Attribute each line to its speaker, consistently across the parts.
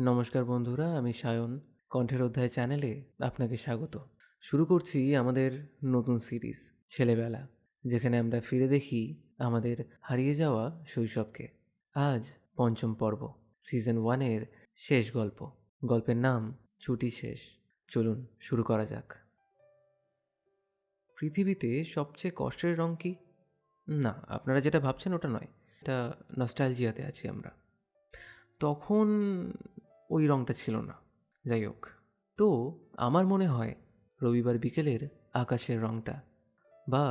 Speaker 1: নমস্কার বন্ধুরা, আমি সায়ন। কণ্ঠের অধ্যায় চ্যানেলে আপনাকে স্বাগত। শুরু করছি আমাদের নতুন সিরিজ ছেলেবেলা, যেখানে আমরা ফিরে দেখি আমাদের হারিয়ে যাওয়া শৈশবকে। আজ পঞ্চম পর্ব, সিজন 1-এর শেষ গল্প। গল্পের নাম ছুটি শেষ। চলুন শুরু করা যাক। পৃথিবীতে সবচেয়ে কষ্টের রং কি? না, আপনারা যেটা ভাবছেন ওটা নয়। এটা নস্টালজিয়াতে আছি আমরা। তখন ওই রঙটা ছিল না। যাই হোক, তো আমার মনে হয় রবিবার বিকেলের আকাশের রঙটা, বা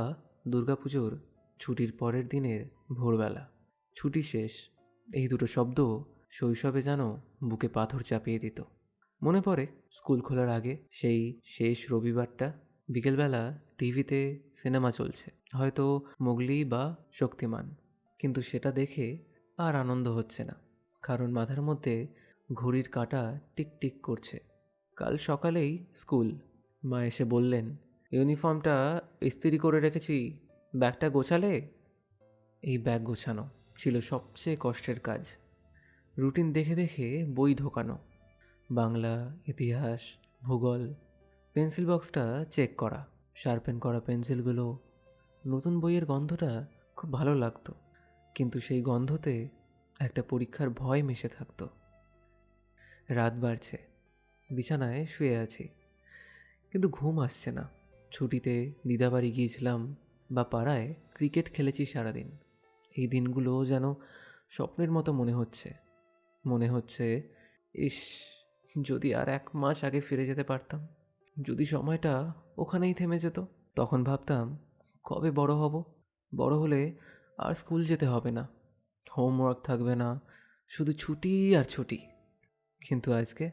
Speaker 1: দুর্গাপুজোর ছুটির পরের দিনের ভোরবেলা। ছুটি শেষ, এই দুটো শব্দ শৈশবে যেন বুকে পাথর চাপিয়ে দিত। মনে পড়ে স্কুল খোলার আগে সেই শেষ রবিবারটা। বিকেলবেলা টিভিতে সিনেমা চলছে, হয়তো মোগলি বা শক্তিমান, কিন্তু সেটা দেখে আর আনন্দ হচ্ছে না, কারণ মাথার মধ্যে ঘড়ির কাঁটা টিকটিক করছে। কাল সকালেই স্কুল। মা এসে বললেন, ইউনিফর্মটা ইস্ত্রি করে রেখেছি, ব্যাগটা গোছালে? এই ব্যাগ গোছানো ছিল সবচেয়ে কষ্টের কাজ। রুটিন দেখে দেখে বই ঢোকানো, বাংলা, ইতিহাস, ভূগোল। পেন্সিল বক্সটা চেক করা, শার্পেন করা পেন্সিলগুলো। নতুন বইয়ের গন্ধটা খুব ভালো লাগতো, কিন্তু সেই গন্ধতে একটা পরীক্ষার ভয় মিশে থাকতো। রাত বাড়ছে, বিছানায় শুয়ে আছি, কিন্তু ঘুম আসছে না। ছুটিতে দিদাবাড়ি গিয়েছিলাম, বা পাড়ায় ক্রিকেট খেলেছি সারাদিন। এই দিনগুলো যেন স্বপ্নের মতো মনে হচ্ছে ইস, যদি আর 1 মাস আগে ফিরে যেতে পারতাম, যদি সময়টা ওখানেই থেমে যেত। তখন ভাবতাম, কবে বড় হব? বড় হলে আর স্কুল যেতে হবে না, হোমওয়ার্ক থাকবে না, শুধু ছুটি আর ছুটি। কিন্তু আজকে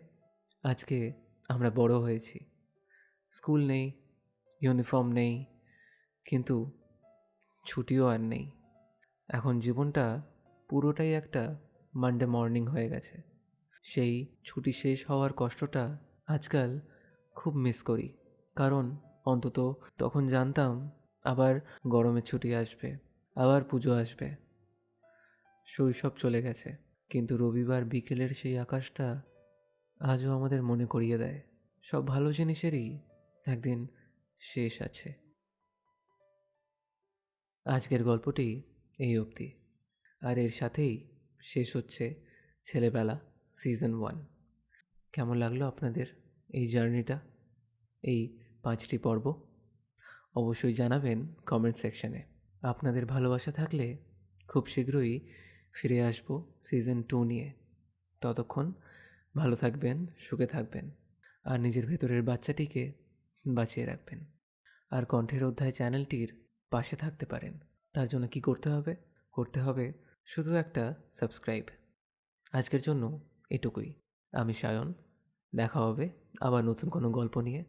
Speaker 1: আজকে আমরা বড় হয়েছি। স্কুল নেই, ইউনিফর্ম নেই, কিন্তু ছুটিও আর নেই। এখন জীবনটা পুরোটাই একটা মানডে মর্নিং হয়ে গেছে। সেই ছুটি শেষ হওয়ার কষ্টটা আজকাল খুব মিস করি, কারণ অন্তত তখন জানতাম আবার গরমের ছুটি আসবে, আবার পুজো আসবে। শৈশব চলে গেছে, কিন্তু রবিবার বিকেলের সেই আকাশটা আজও আমাদের মনে করিয়ে দেয় সব ভালো জিনিসেরই একদিন শেষ আছে। আজকের গল্পটি এই অবধি, আর এর সাথেই শেষ হচ্ছে ছেলেবেলা সিজন 1। কেমন লাগলো আপনাদের এই জার্নিটা, এই 5টি পর্ব? অবশ্যই জানাবেন কমেন্ট সেকশনে। আপনাদের ভালোবাসা থাকলে খুব শীঘ্রই ফিরে আসবো সিজন 2 নিয়ে। ততক্ষণ ভালো থাকবেন, সুখে থাকবেন, আর নিজের ভেতরের বাচ্চাটিকে বাঁচিয়ে রাখবেন। আর কণ্ঠের অধ্যায় চ্যানেলটির পাশে থাকতে পারেন। তার জন্য কি করতে হবে? করতে হবে শুধু একটা সাবস্ক্রাইব। আজকের জন্য এটুকুই। আমি সায়ন। দেখা হবে আবার নতুন কোনো গল্প নিয়ে।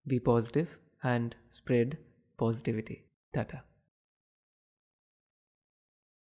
Speaker 1: Be positive and spread positivity. Tata.